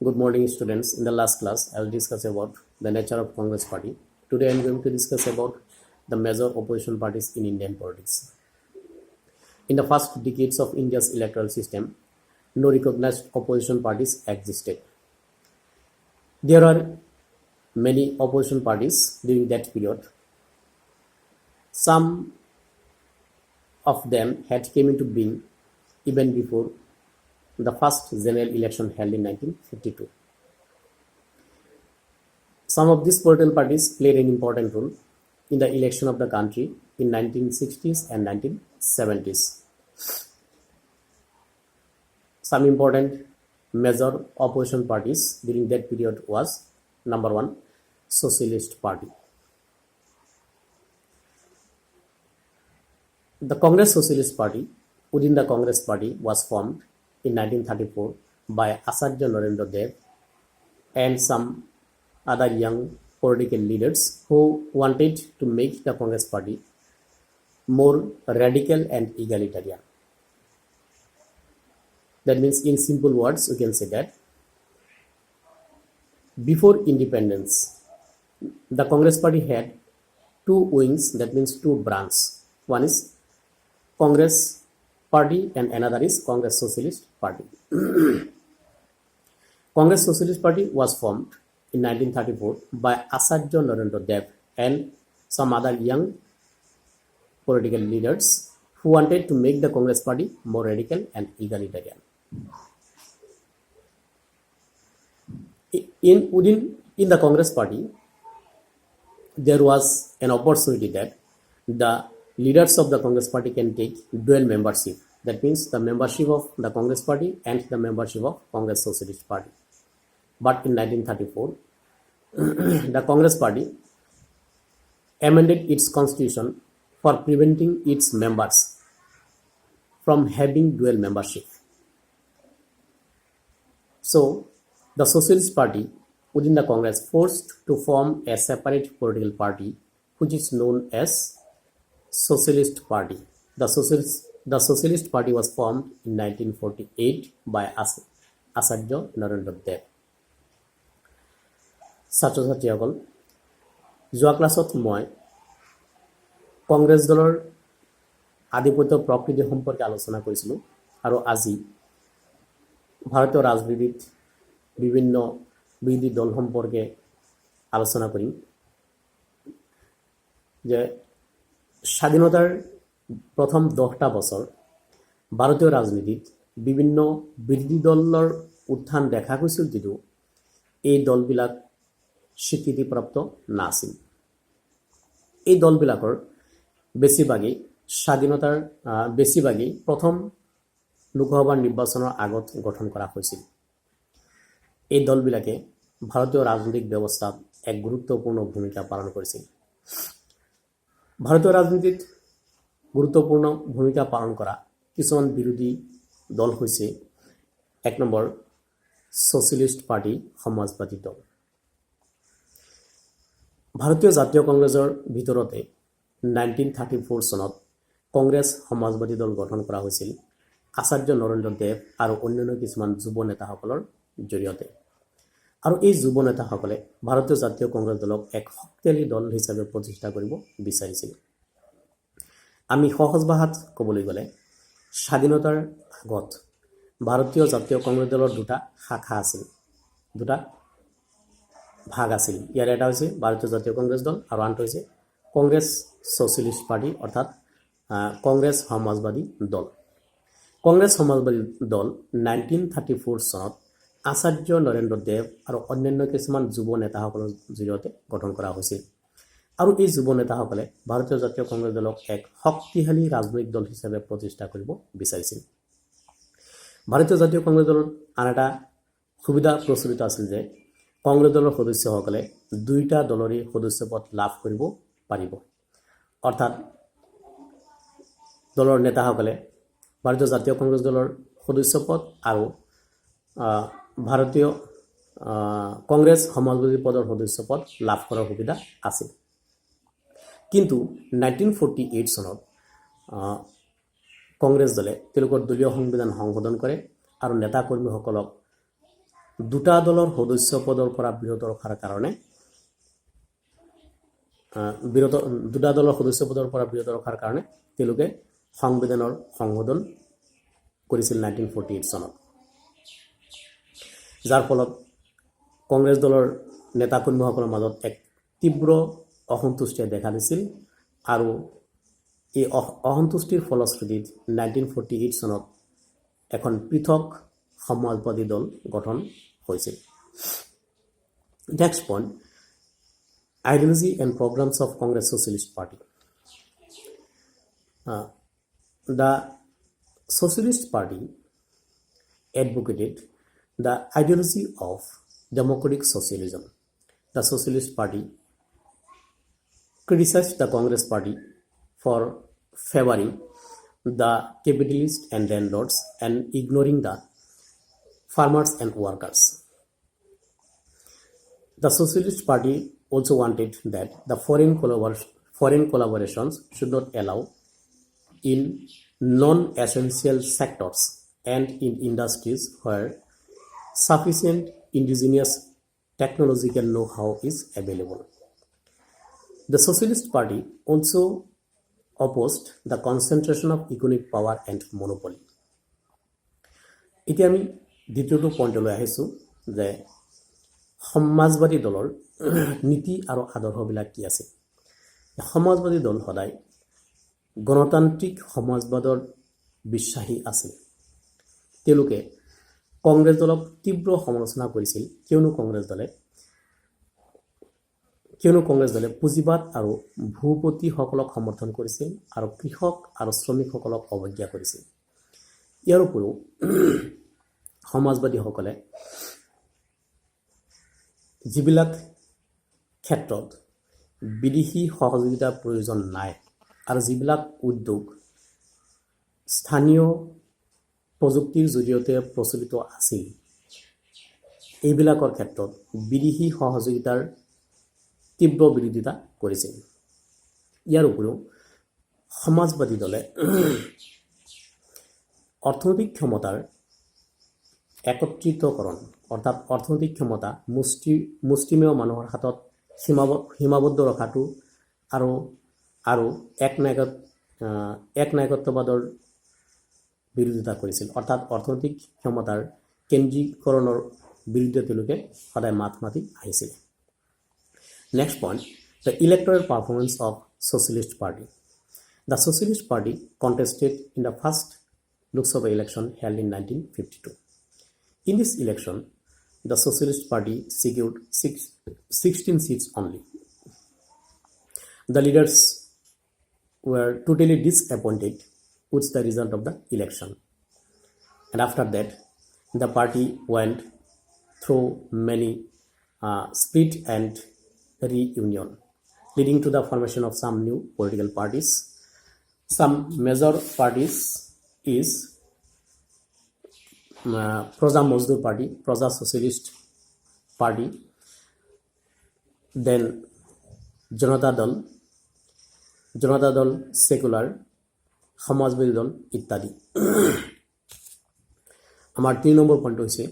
Good morning, students. In the last class, I will discuss about the nature of Congress Party. Today, I am going to discuss about the major opposition parties in Indian politics. In the first decades of India's electoral system, no recognized opposition parties existed. There are many opposition parties during that period. Some of them had came into being even before the first general election held in 1952. Some of these political parties played an important role in the election of the country in 1960s and 1970s. Some important major opposition parties during that period was number one, Socialist Party. The Congress Socialist Party within the Congress Party was formed in 1934 by Acharya Narendra Dev and some other young political leaders who wanted to make the Congress Party more radical and egalitarian. That means, in simple words, we can say that before independence, the Congress Party had two wings, that means two branches. One is Congress Party and another is Congress Socialist Party. Congress Socialist Party was formed in 1934 by Acharya Narendra Dev and some other young political leaders who wanted to make the Congress Party more radical and egalitarian. In the Congress Party, there was an opportunity that the leaders of the Congress Party can take dual membership. That means the membership of the Congress Party and the membership of Congress Socialist Party. But in 1934, the Congress Party amended its constitution for preventing its members from having dual membership. So, the Socialist Party within the Congress forced to form a separate political party which is known as Socialist Party. The Socialist Party was formed in 1948 by Acharya Narendra Dev. ছাত্ৰ ছাত্ৰীসকল, যোৱা ক্লাছত মই কংগ্ৰেছ দলৰ আধিপত্য প্ৰকৃতি সম্পৰ্কে আলোচনা কৰিছিলোঁ আৰু আজি ভাৰতীয় ৰাজনীতিত বিভিন্ন বিৰোধী দল সম্পৰ্কে আলোচনা কৰিম যে স্বাধীনতাৰ প্ৰথম 10টা বছৰ ভাৰতীয় ৰাজনীতিত বিভিন্ন বিৰোধী দলৰ উত্থান দেখা গৈছিল যদিও এই দলবিলাক স্বীকৃতিপ্ৰাপ্ত নাছিল। এই দলবিলাকৰ বেছিভাগেই প্ৰথম লোকসভা নিৰ্বাচনৰ আগত গঠন কৰা হৈছিল। এই দলবিলাকে ভাৰতীয় ৰাজনৈতিক ব্যৱস্থাত এক গুৰুত্বপূৰ্ণ ভূমিকা পালন কৰিছিল। ভাৰতীয় ৰাজনীতিত গুৰুত্বপূৰ্ণ ভূমিকা পালন কৰা কিছুমান বিৰোধী দল হৈছে 1 নম্বৰ ছ'চিয়েলিষ্ট পাৰ্টি, সমাজবাদী দল। ভাৰতীয় জাতীয় কংগ্ৰেছৰ ভিতৰতে 1934 চনত কংগ্ৰেছ সমাজবাদী দল গঠন কৰা হৈছিল আচাৰ্য নৰেন্দ্ৰ দেৱ আৰু অন্যান্য কিছুমান যুৱ নেতাসকলৰ জৰিয়তে। আৰু এই যুৱ নেতাসকলে ভাৰতীয় জাতীয় কংগ্ৰেছ দলক এক শক্তিশালী দল হিচাপে প্ৰতিষ্ঠা কৰিব বিচাৰিছিল। আমি সহজ ভাষাত ক'বলৈ গ'লে স্বাধীনতাৰ আগত ভাৰতীয় জাতীয় কংগ্ৰেছ দলৰ দুটা শাখা আছিল, দুটা ভাগ আছিল। ইয়াৰ এটা হৈছে ভাৰতীয় জাতীয় কংগ্ৰেছ দল আৰু আনটো হৈছে কংগ্ৰেছ ছ'চিয়েলিষ্ট পাৰ্টি অৰ্থাৎ কংগ্ৰেছ সমাজবাদী দল। কংগ্ৰেছ সমাজবাদী দল 1934 চনত আচাৰ্য নৰেন্দ্ৰ দেৱ আৰু অন্যান্য কিছুমান যুৱ নেতাসকলৰ জৰিয়তে গঠন কৰা হৈছিল। আৰু এই যুৱ নেতাসকলে ভাৰতীয় জাতীয় কংগ্ৰেছ দলক এক শক্তিশালী ৰাজনৈতিক দল হিচাপে প্ৰতিষ্ঠা কৰিব বিচাৰিছিল। ভাৰতীয় জাতীয় কংগ্ৰেছ দলৰ আন এটা সুবিধা প্ৰচলিত আছিল যে কংগ্ৰেছ দলৰ সদস্যসকলে দুইটা দলৰে সদস্যপদ লাভ কৰিব পাৰিব। অৰ্থাৎ দলৰ নেতাসকলে ভাৰতীয় জাতীয় কংগ্ৰেছ দলৰ সদস্যপদ আৰু ভাৰতীয় কংগ্ৰেছ সমাজবাদী পদৰ সদস্যপদ লাভ কৰাৰ সুবিধা আছিল। কিন্তু 1948 চনত কংগ্ৰেছ দলে তেওঁলোকৰ দলীয় সংবিধান সংশোধন কৰে আৰু নেতা কৰ্মীসকলক দুটা দলৰ সদস্য পদৰ পৰা বিৰত ৰখাৰ কাৰণে দুটা দলৰ সদস্য পদৰ পৰা বিৰত ৰখাৰ কাৰণে তেওঁলোকে সংবিধানৰ সংশোধন কৰিছিল 1948 চনত, যাৰ ফলত কংগ্ৰেছ দলৰ নেতাকৰ্মীসকলৰ মাজত এক তীব্ৰ অসন্তুষ্টিয়ে দেখা দিছিল আৰু এই অসন্তুষ্টিৰ ফলশ্ৰুতিত 1948 চনত এখন পৃথক সমাজবাদী দল গঠন হৈছিল। Next point, ideology and programs of Congress Socialist Party. The Socialist Party advocated the ideology of democratic socialism. The Socialist Party criticized the Congress Party for favoring the capitalists and landlords and ignoring the farmers and workers. The Socialist Party also wanted that the foreign collaborations should not allow in non-essential sectors and in industries where sufficient indigenous technological know-how is available. The Socialist Party also opposed the concentration of economic power and monopoly. এতিয়া আমি দ্বিতীয়টো পইণ্টলৈ আহিছোঁ যে সমাজবাদী দলৰ নীতি আৰু আদৰ্শবিলাক কি আছে। সমাজবাদী দল সদায় গণতান্ত্ৰিক সমাজবাদৰ বিশ্বাসী আছিল। তেওঁলোকে কংগ্ৰেছ দলক তীব্ৰ সমালোচনা কৰিছিল, কিয়নো কংগ্ৰেছ দলে পুঁজিবাদ আৰু ভূপতিসকলক সমৰ্থন কৰিছিল আৰু কৃষক আৰু শ্ৰমিকসকলক অৱজ্ঞা কৰিছিল। ইয়াৰ উপৰিও সমাজবাদীসকলে যিবিলাক ক্ষেত্ৰত বিদেশী সহযোগিতাৰ প্ৰয়োজন নাই আৰু যিবিলাক উদ্যোগ স্থানীয় প্ৰযুক্তিৰ জৰিয়তে প্ৰচলিত আছিল, এইবিলাকৰ ক্ষেত্ৰত বিদেশী সহযোগিতাৰ তীব্ৰ বিৰোধিতা কৰিছিল। ইয়াৰ উপৰিও সমাজবাদী দলে অৰ্থনৈতিক ক্ষমতাৰ একত্ৰিতকৰণ অৰ্থাৎ অৰ্থনৈতিক ক্ষমতা মুষ্টিমেয় মানুহৰ হাতত সীমাবদ্ধ ৰখাটো আৰু একনায়কত্ববাদৰ বিৰোধিতা কৰিছিল, অৰ্থাৎ অৰ্থনৈতিক ক্ষমতাৰ কেন্দ্ৰীকৰণৰ বিৰুদ্ধে তেওঁলোকে সদায় মাত মাতি আহিছিল। Next point, the electoral performance of Socialist Party. The Socialist Party contested in the first Lok Sabha election held in 1952. In this election, the Socialist Party secured 16 seats only. The leaders were totally disappointed with the result of the election. And after that, the party went through many split and reunion, leading to the formation of some new political parties. Some major parties is Praja Mazdoor Party, Praja Socialist Party, then Janata Dal, Secular, সমাজবাদী দল ইত্যাদি। আমাৰ 3 number point হৈছে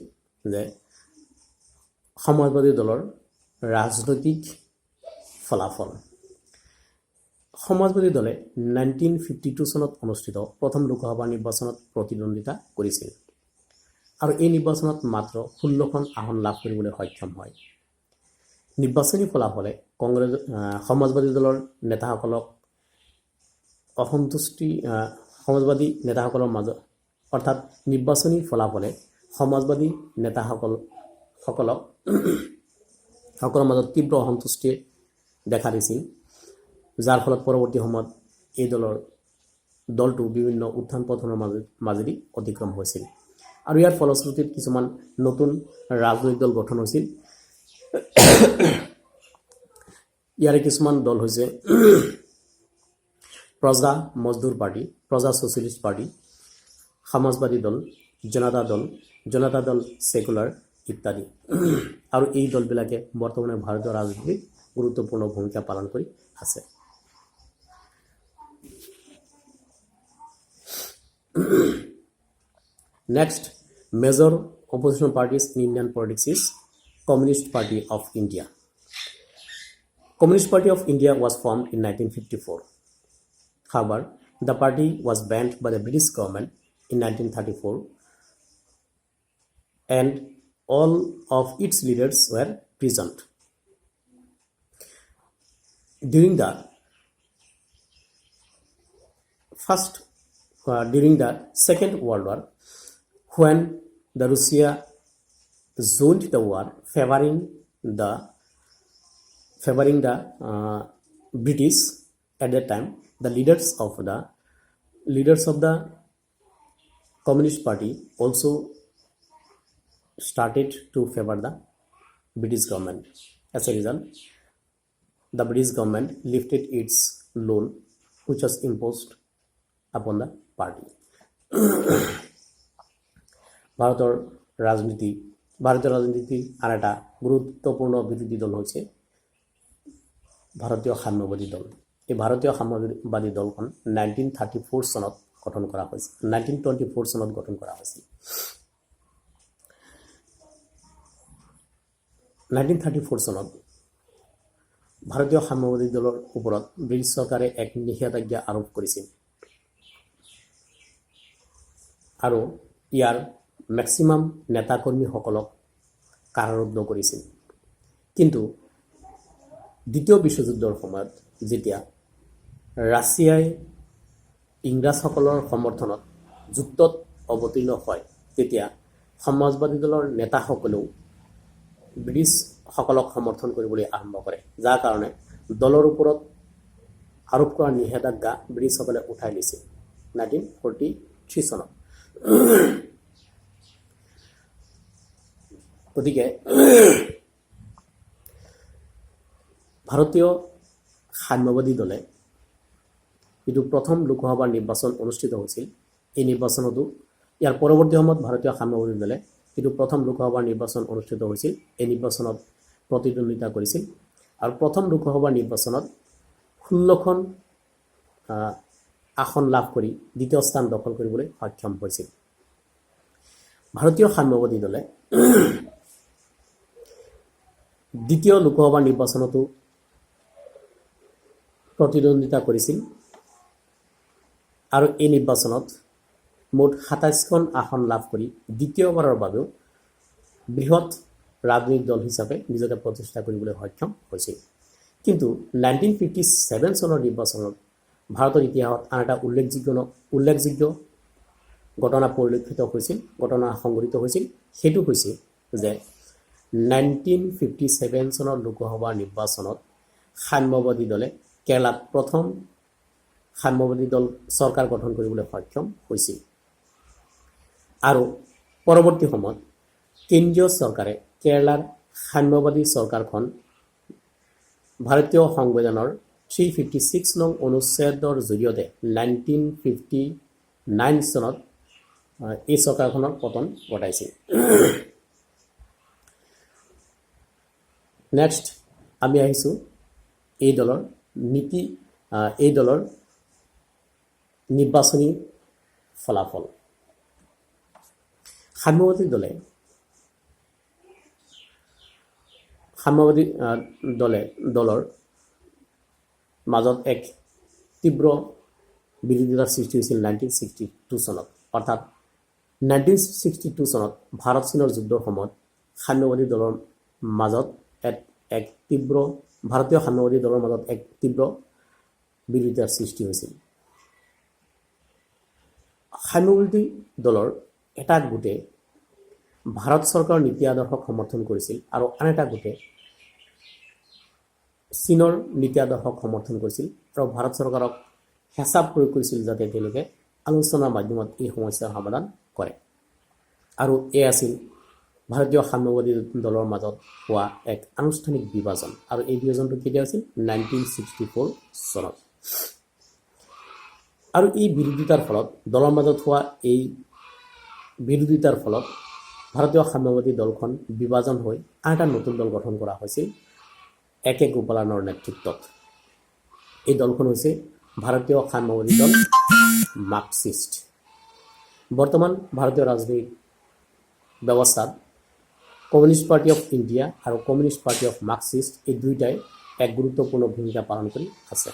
যে সমাজবাদী দলৰ ৰাজনৈতিক ফলাফল। সমাজবাদী দলে 1952 চনত অনুষ্ঠিত প্ৰথম লোকসভা নিৰ্বাচনত প্ৰতিদ্বন্দ্বিতা কৰিছিল আৰু এই নিৰ্বাচনত মাত্ৰ 16খন আসন লাভ কৰিবলৈ সক্ষম হয়। নিৰ্বাচনী ফলাফলে সমাজবাদী দলৰ নেতাসকলক সমাজবাদী নেতাসকলৰ মাজত অৰ্থাৎ নিৰ্বাচনী ফলাফলে সমাজবাদী নেতাসকলৰ মাজত তীব্ৰ অসন্তুষ্টি দেখা দিছিল, যাৰ ফলত পৰৱৰ্তী সময়ত এই দলটো বিভিন্ন উত্থান পতনৰ মাজেদি অতিক্ৰম হৈছিল আৰু ইয়াৰ ফলশ্ৰুতিত কিছুমান নতুন ৰাজনৈতিক দল গঠন হৈছিল। ইয়াৰে কিছুমান দল হৈছে প্ৰজা মজদুৰ পাৰ্টি, প্ৰজা ছ'চিয়েলিষ্ট পাৰ্টি, সমাজবাদী দল, জনতা দল সেকুলাৰ ইত্যাদি। আৰু এই দলবিলাকে বৰ্তমানে ভাৰতীয় ৰাজনীতিত গুৰুত্বপূৰ্ণ ভূমিকা পালন কৰি আছে। Next, major opposition parties in Indian politics is Communist Party of India. Communist Party of India was formed in 1954. However, the party was banned by the British government in 1934 and all of its leaders were imprisoned. During the Second World War, when the Russia joined the war favoring the British, at that time the leaders of the Communist Party also started to favor the British government. As a result, the British government lifted its loan which was imposed upon the party. ভারতীয় ৰাজনীতিৰ আন এটা গুৰুত্বপূৰ্ণ বিৰোধী দল হৈছে ভাৰতীয় সাম্যবাদী দল। এই ভাৰতীয় সাম্যবাদী দলখন 1934 চনত গঠন কৰা হৈছিল 1924 চনত গঠন কৰা হৈছিল। 1934 চনত ভাৰতীয় সাম্যবাদী দলৰ ওপৰত ব্ৰিটিছ চৰকাৰে এক নিষেধাজ্ঞা আৰোপ কৰিছিল আৰু ইয়াৰ মেক্সিমাম নেতাকৰ্মীসকলক কাৰাৰুদ্ধ কৰিছিল। কিন্তু দ্বিতীয় বিশ্বযুদ্ধৰ সময়ত যেতিয়া ৰাছিয়াই ইংৰাজসকলৰ সমৰ্থনত যুদ্ধত অৱতীৰ্ণ হয়, তেতিয়া সমাজবাদী দলৰ নেতাসকলেও ব্ৰিটিছসকলক সমৰ্থন কৰিবলৈ আৰম্ভ কৰে, যাৰ কাৰণে দলৰ ওপৰত আৰোপ কৰা নিষেধাজ্ঞা ব্ৰিটিছসকলে উঠাই লৈছিল 1943 চনত। গতিকে ভাৰতীয় সাম্যবাদী দলে যিটো প্ৰথম লোকসভাৰ নিৰ্বাচন অনুষ্ঠিত হৈছিল, এই নিৰ্বাচনতো ইয়াৰ পৰৱৰ্তী সময়ত ভাৰতীয় সাম্যবাদী দলে যিটো প্ৰথম লোকসভাৰ নিৰ্বাচন অনুষ্ঠিত হৈছিল, এই নিৰ্বাচনত প্ৰতিদ্বন্দ্বিতা কৰিছিল আৰু প্ৰথম লোকসভাৰ নিৰ্বাচনত 16খন আসন লাভ কৰি দ্বিতীয় স্থান দখল কৰিবলৈ সক্ষম হৈছিল। ভাৰতীয় সাম্যবাদী দলে দ্বিতীয় লোকসভাৰ নিৰ্বাচনতো প্ৰতিদ্বন্দ্বিতা কৰিছিল আৰু এই নিৰ্বাচনত মুঠ 27খন আসন লাভ কৰি দ্বিতীয়বাৰৰ বাবেও বৃহৎ ৰাজনৈতিক দল হিচাপে নিজকে প্ৰতিষ্ঠা কৰিবলৈ সক্ষম হৈছিল। কিন্তু 1957 চনৰ নিৰ্বাচনত ভাৰতৰ ইতিহাসত আন এটা উল্লেখযোগ্য ঘটনা পৰিলক্ষিত হৈছিল, ঘটনা সংঘটিত হৈছিল। সেইটো হৈছে যে 1957 চনৰ লোকসভাৰ নিৰ্বাচনত সাম্যবাদী দলে কেৰালাত প্ৰথম সাম্যবাদী দল চৰকাৰ গঠন কৰিবলৈ সক্ষম হৈছিল আৰু পৰৱৰ্তী সময়ত কেন্দ্ৰীয় চৰকাৰে কেৰালাৰ সাম্যবাদী চৰকাৰখন ভাৰতীয় সংবিধানৰ 356 নং অনুচ্ছেদৰ জৰিয়তে 1959 চনত এই চৰকাৰখনৰ পতন ঘটাইছিল। নেক্সট আমি আহিছোঁ এই দলৰ নিৰ্বাচনী ফলাফল। সাম্যবাদী দলৰ মাজত এক তীব্ৰ বিৰোধিতাৰ সৃষ্টি হৈছিল 1962 চনত। অৰ্থাৎ 1962 চনত ভাৰত চীনৰ যুদ্ধৰ সময়ত সাম্যবাদী দলৰ মাজত ভাৰতীয় সাম্যবাদী দলৰ মাজত এক তীব্ৰ বিৰোধিতাৰ সৃষ্টি হৈছিল। সাম্যবাদী দলৰ এটা গোটে ভাৰত চৰকাৰৰ নীতি আদৰ্শক সমৰ্থন কৰিছিল আৰু আন এটা গোটে চীনৰ নীতি আদৰ্শক সমৰ্থন কৰিছিল আৰু ভাৰত চৰকাৰক হেঁচা প্ৰয়োগ কৰিছিল যাতে তেওঁলোকে আলোচনাৰ মাধ্যমত এই সমস্যাৰ সমাধান কৰে। আৰু এই আছিল ভাৰতীয় সাম্যবাদী দলৰ মাজত হোৱা এক আনুষ্ঠানিক বিভাজন। আৰু এই বিভাজনটো কেতিয়া হৈছিল? 1964 চনত। আৰু এই বিৰোধিতাৰ ফলত দলৰ মাজত হোৱা এই বিৰোধিতাৰ ফলত ভাৰতীয় সাম্যবাদী দলখন বিভাজন হৈ আন এটা নতুন দল গঠন কৰা হৈছিল একে গোপালনৰ নেতৃত্বত। এই দলখন হৈছে ভাৰতীয় সাম্যবাদী দল মাৰ্কছিষ্ট। বৰ্তমান ভাৰতীয় ৰাজনীতিত ব্যৱস্থাত কমিউনিষ্ট পাৰ্টি অফ ইণ্ডিয়া আৰু কমিউনিষ্ট পাৰ্টি অফ মাৰ্কছিষ্ট এই দুয়োটাই এক গুৰুত্বপূৰ্ণ ভূমিকা পালন কৰি আছে।